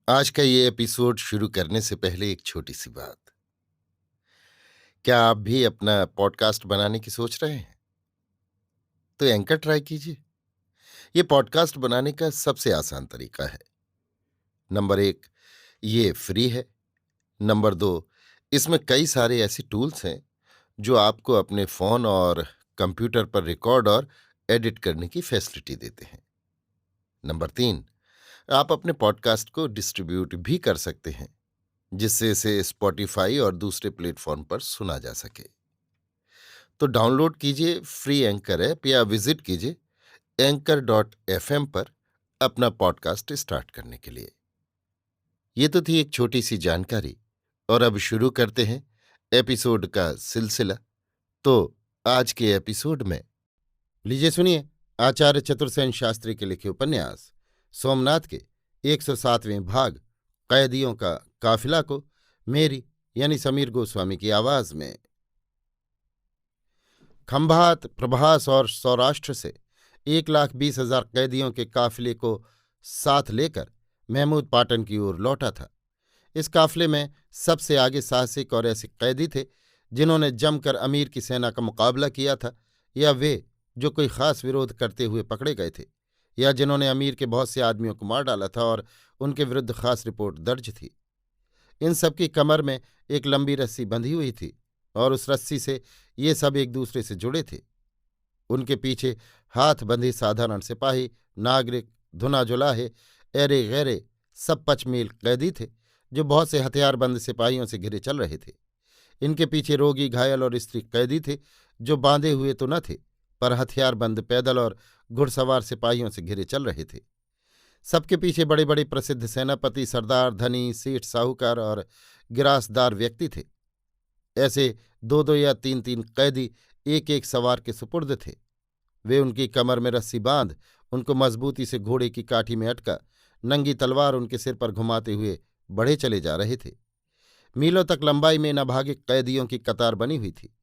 आज का ये एपिसोड शुरू करने से पहले एक छोटी सी बात। क्या आप भी अपना पॉडकास्ट बनाने की सोच रहे हैं? तो एंकर ट्राई कीजिए। ये पॉडकास्ट बनाने का सबसे आसान तरीका है। नंबर एक, ये फ्री है। नंबर दो, इसमें कई सारे ऐसे टूल्स हैं जो आपको अपने फोन और कंप्यूटर पर रिकॉर्ड और एडिट करने की फैसिलिटी देते हैं। नंबर तीन, आप अपने पॉडकास्ट को डिस्ट्रीब्यूट भी कर सकते हैं, जिससे इसे स्पॉटिफाई और दूसरे प्लेटफॉर्म पर सुना जा सके। तो डाउनलोड कीजिए फ्री एंकर ऐप या विजिट कीजिए anchor.fm पर अपना पॉडकास्ट स्टार्ट करने के लिए। ये तो थी एक छोटी सी जानकारी, और अब शुरू करते हैं एपिसोड का सिलसिला। तो आज के एपिसोड में लीजिए सुनिए आचार्य चतुर्सेन शास्त्री के लिखे उपन्यास सोमनाथ के 107वें भाग कैदियों का काफिला को मेरी यानी समीर गोस्वामी की आवाज में। खंभात, प्रभास और सौराष्ट्र से 1,20,000 कैदियों के काफिले को साथ लेकर महमूद पाटन की ओर लौटा था। इस काफिले में सबसे आगे साहसिक और ऐसे कैदी थे जिन्होंने जमकर अमीर की सेना का मुकाबला किया था, या वे जो कोई खास विरोध करते हुए पकड़े गए थे, या जिन्होंने अमीर के बहुत से आदमियों को मार डाला था और उनके विरुद्ध खास रिपोर्ट दर्ज थी। इन सबकी कमर में एक लंबी रस्सी बंधी हुई थी और उस रस्सी से ये सब एक दूसरे से जुड़े थे। उनके पीछे हाथ बंधे साधारण सिपाही, नागरिक, धुना जुलाहे, एरे गैरे सब पचमील कैदी थे जो बहुत से हथियारबंद सिपाहियों से घिरे चल रहे थे। इनके पीछे रोगी, घायल और स्त्री कैदी थे जो बांधे हुए तो न थे, पर हथियारबंद पैदल और घुड़सवार सिपाहियों से घिरे चल रहे थे। सबके पीछे बड़े बड़े प्रसिद्ध सेनापति, सरदार, धनी, सेठ, साहूकार और गिरासदार व्यक्ति थे। ऐसे दो दो या तीन तीन कैदी एक एक सवार के सुपुर्द थे। वे उनकी कमर में रस्सी बांध उनको मजबूती से घोड़े की काठी में अटका नंगी तलवार उनके सिर पर घुमाते हुए बढ़े चले जा रहे थे। मीलों तक लंबाई में नभागे कैदियों की कतार बनी हुई थी।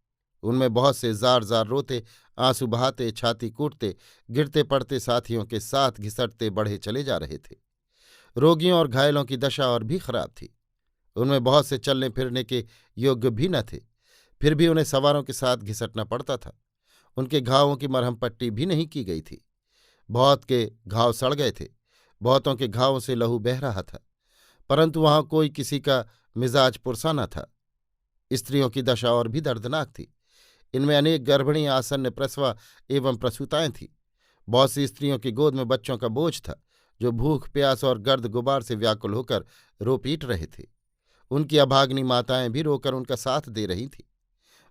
उनमें बहुत से जार जार रोते, आंसू बहाते, छाती कूटते, गिरते पड़ते साथियों के साथ घिसटते बढ़े चले जा रहे थे। रोगियों और घायलों की दशा और भी खराब थी। उनमें बहुत से चलने फिरने के योग्य भी न थे, फिर भी उन्हें सवारों के साथ घिसटना पड़ता था। उनके घावों की मरहम पट्टी भी नहीं की गई थी। बहुत के घाव सड़ गए थे, बहुतों के घावों से लहू बह रहा था, परंतु वहां कोई किसी का मिजाज पुरसा न था। स्त्रियों की दशा और भी दर्दनाक थी। इनमें अनेक गर्भिणी, आसन्न प्रसवा एवं प्रसूताएं थीं। बहुत सी स्त्रियों की गोद में बच्चों का बोझ था जो भूख, प्यास और गर्द गुबार से व्याकुल होकर रो पीट रहे थे। उनकी अभाग्नि माताएं भी रोकर उनका साथ दे रही थीं।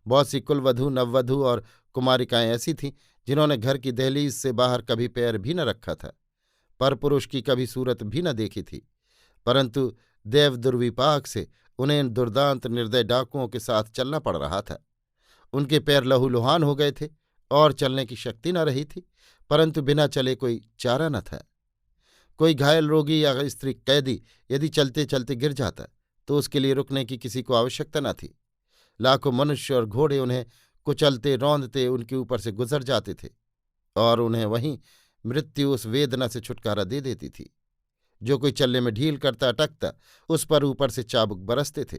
बहुत सी कुलवधू, नववधू और कुमारिकाएं ऐसी थीं जिन्होंने घर की दहलीज से बाहर कभी पैर भी न रखा था, परपुरुष की कभी सूरत भी न देखी थी, परंतु देव दुर्विपाक से उन्हें इन दुर्दांत निर्दय डाकुओं के साथ चलना पड़ रहा था। उनके पैर लहूलुहान हो गए थे और चलने की शक्ति न रही थी, परंतु बिना चले कोई चारा न था। कोई घायल रोगी या स्त्री कैदी यदि चलते चलते गिर जाता तो उसके लिए रुकने की किसी को आवश्यकता न थी। लाखों मनुष्य और घोड़े उन्हें कुचलते रौंदते उनके ऊपर से गुजर जाते थे और उन्हें वहीं मृत्यु उस वेदना से छुटकारा दे देती थी। जो कोई चलने में ढील करता, अटकता, उस पर ऊपर से चाबुक बरसते थे।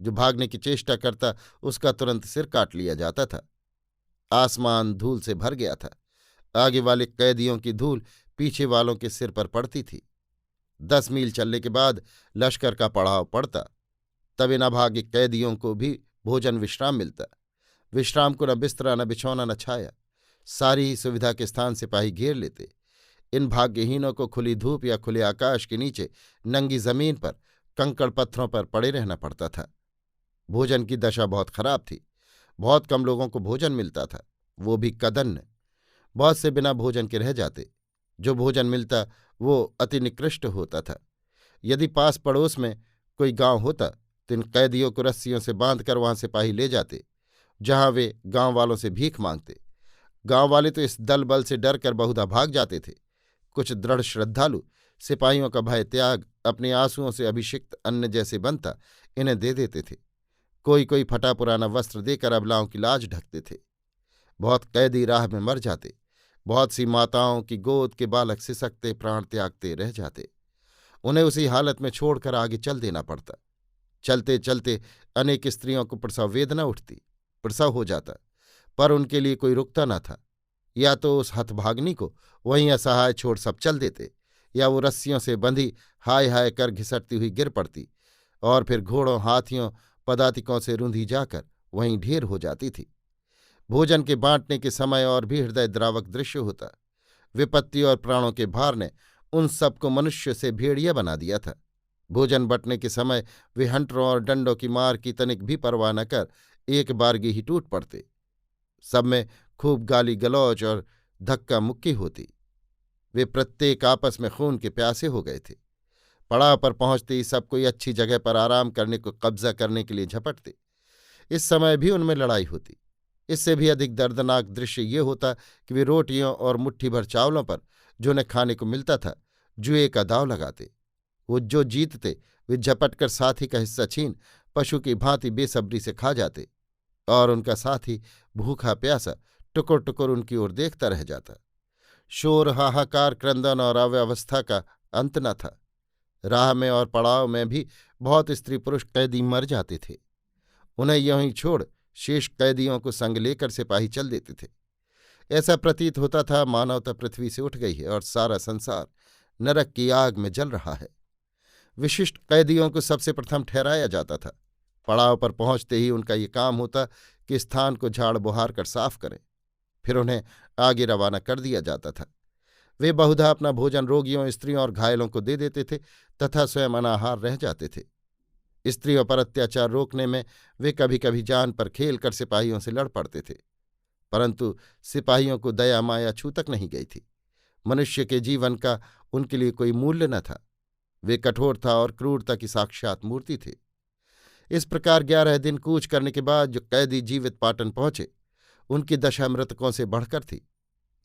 जो भागने की चेष्टा करता उसका तुरंत सिर काट लिया जाता था। आसमान धूल से भर गया था। आगे वाले कैदियों की धूल पीछे वालों के सिर पर पड़ती थी। 10 मील चलने के बाद लश्कर का पड़ाव पड़ता, तब इन अभागे कैदियों को भी भोजन विश्राम मिलता। विश्राम को न बिस्तरा, न बिछौना, न छाया, सारी ही सुविधा के स्थान सिपाही घेर लेते। इन भाग्यहीनों को खुली धूप या खुले आकाश के नीचे नंगी जमीन पर कंकड़ पत्थरों पर पड़े रहना पड़ता था। भोजन की दशा बहुत खराब थी। बहुत कम लोगों को भोजन मिलता था, वो भी कदन्न। बहुत से बिना भोजन के रह जाते। जो भोजन मिलता वो अति निकृष्ट होता था। यदि पास पड़ोस में कोई गांव होता तो इन कैदियों को रस्सियों से बांधकर वहां सिपाही ले जाते, जहां वे गांव वालों से भीख मांगते। गांव वाले तो इस दल बल से डर कर बहुधा भाग जाते थे। कुछ दृढ़ श्रद्धालु सिपाहियों का भय त्याग अपने आंसुओं से अभिषिक्त अन्न जैसे बनता इन्हें दे देते थे। कोई कोई फटा पुराना वस्त्र देकर अबलाओं की लाज ढकते थे। बहुत कैदी राह में मर जाते। बहुत सी माताओं की गोद के बालक सिसकते प्राण त्यागते रह जाते। उन्हें उसी हालत में छोड़कर आगे चल देना पड़ता। चलते चलते अनेक स्त्रियों को प्रसव वेदना उठती, प्रसव हो जाता, पर उनके लिए कोई रुकता न था। या तो उस हतभागिनी को वहीं असहाय छोड़ सब चल देते, या वो रस्सियों से बंधी हाय हाय कर घिसटती हुई गिर पड़ती और फिर घोड़ों, हाथियों, पदातिकों से रूंधी जाकर वहीं ढेर हो जाती थी। भोजन के बांटने के समय और भी हृदय द्रावक दृश्य होता। विपत्ति और प्राणों के भार ने उन सबको मनुष्य से भेड़िया बना दिया था। भोजन बंटने के समय वे हंटरों और डंडों की मार की तनिक भी परवाह न कर एक बारगी ही टूट पड़ते। सब में खूब गाली गलौज और धक्का मुक्की होती। वे प्रत्येक आपस में खून के प्यासे हो गए थे। पड़ाव पर पहुंचते ही सब कोई अच्छी जगह पर आराम करने को कब्जा करने के लिए झपटते। इस समय भी उनमें लड़ाई होती। इससे भी अधिक दर्दनाक दृश्य ये होता कि वे रोटियों और मुट्ठी भर चावलों पर जो उन्हें खाने को मिलता था जुए का दाव लगाते। वो जो जीतते वे झपटकर साथी का हिस्सा छीन पशु की भांति बेसब्री से खा जाते और उनका साथी भूखा प्यासा टुकुर टुकुर उनकी ओर देखता रह जाता। शोर, हाहाकार, क्रंदन और अव्यवस्था का अंत न था। राह में और पड़ाव में भी बहुत स्त्री पुरुष कैदी मर जाते थे। उन्हें यूं छोड़ शेष कैदियों को संग लेकर सिपाही चल देते थे। ऐसा प्रतीत होता था मानवता पृथ्वी से उठ गई है और सारा संसार नरक की आग में जल रहा है। विशिष्ट कैदियों को सबसे प्रथम ठहराया जाता था। पड़ाव पर पहुंचते ही उनका ये काम होता कि स्थान को झाड़ बुहार कर साफ करें, फिर उन्हें आगे रवाना कर दिया जाता था। वे बहुधा अपना भोजन रोगियों, स्त्रियों और घायलों को दे देते थे तथा स्वयं अनाहार रह जाते थे। स्त्रियों पर अत्याचार रोकने में वे कभी कभी जान पर खेल कर सिपाहियों से लड़ पड़ते थे, परंतु सिपाहियों को दया माया छू तक नहीं गई थी। मनुष्य के जीवन का उनके लिए कोई मूल्य न था। वे कठोरता और क्रूरता की साक्षात मूर्ति थे। इस प्रकार 11 दिन कूच करने के बाद जो कैदी जीवित पाटन पहुंचे, उनकी दशा मृतकों से बढ़कर थी।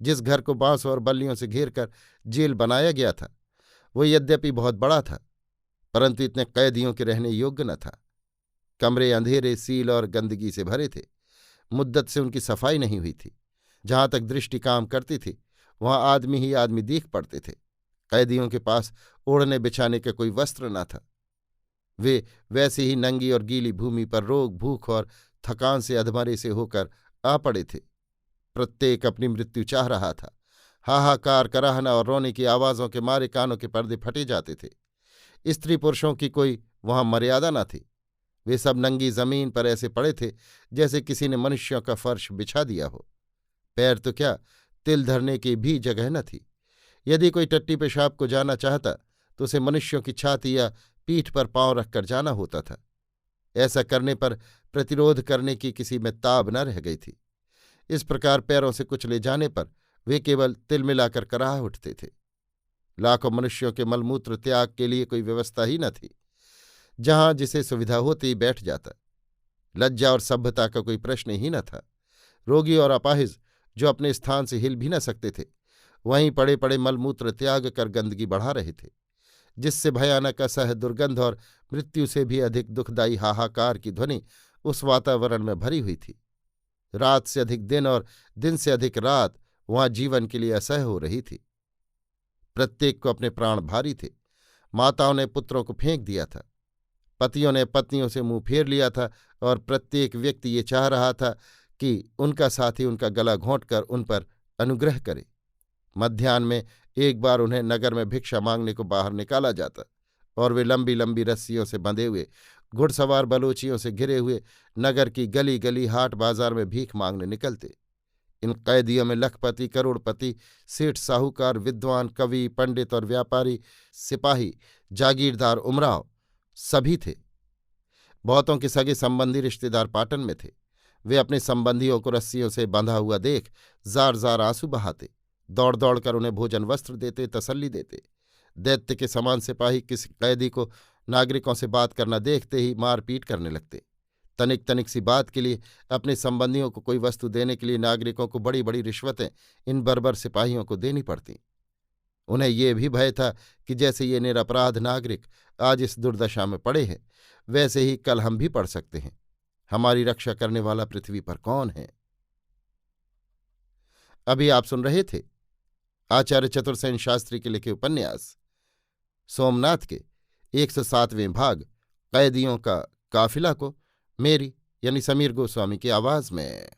जिस घर को बांस और बल्लियों से घेर कर जेल बनाया गया था, वो यद्यपि बहुत बड़ा था, परंतु इतने कैदियों के रहने योग्य न था। कमरे अंधेरे, सील और गंदगी से भरे थे। मुद्दत से उनकी सफाई नहीं हुई थी। जहां तक दृष्टि काम करती थी वहां आदमी ही आदमी दीख पड़ते थे। कैदियों के पास ओढ़ने बिछाने का कोई वस्त्र न था। वे वैसे ही नंगी और गीली भूमि पर रोग, भूख और थकान से अधमरे से होकर आ पड़े थे। प्रत्येक अपनी मृत्यु चाह रहा था। हाहाकार, कराहना और रोने की आवाज़ों के मारे कानों के पर्दे फटे जाते थे। स्त्री पुरुषों की कोई वहां मर्यादा न थी। वे सब नंगी जमीन पर ऐसे पड़े थे जैसे किसी ने मनुष्यों का फर्श बिछा दिया हो। पैर तो क्या, तिल धरने की भी जगह न थी। यदि कोई टट्टी पेशाब को जाना चाहता तो उसे मनुष्यों की छाती या पीठ पर पांव रखकर जाना होता था। ऐसा करने पर प्रतिरोध करने की किसी में ताब न रह गई थी। इस प्रकार पैरों से कुचले जाने पर वे केवल तिल मिलाकर कराह उठते थे। लाखों मनुष्यों के मलमूत्र त्याग के लिए कोई व्यवस्था ही न थी। जहां जिसे सुविधा होती बैठ जाता। लज्जा और सभ्यता का कोई प्रश्न ही न था। रोगी और अपाहिज जो अपने स्थान से हिल भी न सकते थे, वहीं पड़े पड़े मलमूत्र त्याग कर गंदगी बढ़ा रहे थे, जिससे भयानक असह दुर्गंध और मृत्यु से भी अधिक दुखदायी हाहाकार की ध्वनि उस वातावरण में भरी हुई थी। रात से अधिक दिन और दिन से अधिक रात वहां जीवन के लिए असह्य हो रही थी। प्रत्येक को अपने प्राण भारी थे। माताओं ने पुत्रों को फेंक दिया था, पतियों ने पत्नियों से मुंह फेर लिया था और प्रत्येक व्यक्ति ये चाह रहा था कि उनका साथी उनका गला घोंटकर उन पर अनुग्रह करे। मध्याह्न में एक बार उन्हें नगर में भिक्षा मांगने को बाहर निकाला जाता और वे लंबी लंबी रस्सियों से बंधे हुए, घुड़सवार बलोचियों से घिरे हुए नगर की गली गली, हाट बाजार में भीख मांगने निकलते। इन कैदियों में लखपति, करोड़पति, सेठ, साहूकार, विद्वान, कवि, पंडित और व्यापारी, सिपाही, जागीरदार, उमराव सभी थे। बहुतों के सगे संबंधी रिश्तेदार पाटन में थे। वे अपने संबंधियों को रस्सियों से बंधा हुआ देख जार जार आंसू बहाते, दौड़ दौड़ कर उन्हें भोजन वस्त्र देते, तसल्ली देते। दैत्य के समान सिपाही किसी कैदी को नागरिकों से बात करना देखते ही मारपीट करने लगते। तनिक तनिक सी बात के लिए अपने संबंधियों को कोई वस्तु देने के लिए नागरिकों को बड़ी बड़ी रिश्वतें इन बर्बर सिपाहियों को देनी पड़ती। उन्हें ये भी भय था कि जैसे ये निरपराध नागरिक आज इस दुर्दशा में पड़े हैं, वैसे ही कल हम भी पड़ सकते हैं। हमारी रक्षा करने वाला पृथ्वी पर कौन है? अभी आप सुन रहे थे आचार्य चतुर्सेन शास्त्री के लिखे उपन्यास सोमनाथ के 107वें भाग कैदियों का काफिला को मेरी यानी समीर गोस्वामी की आवाज में।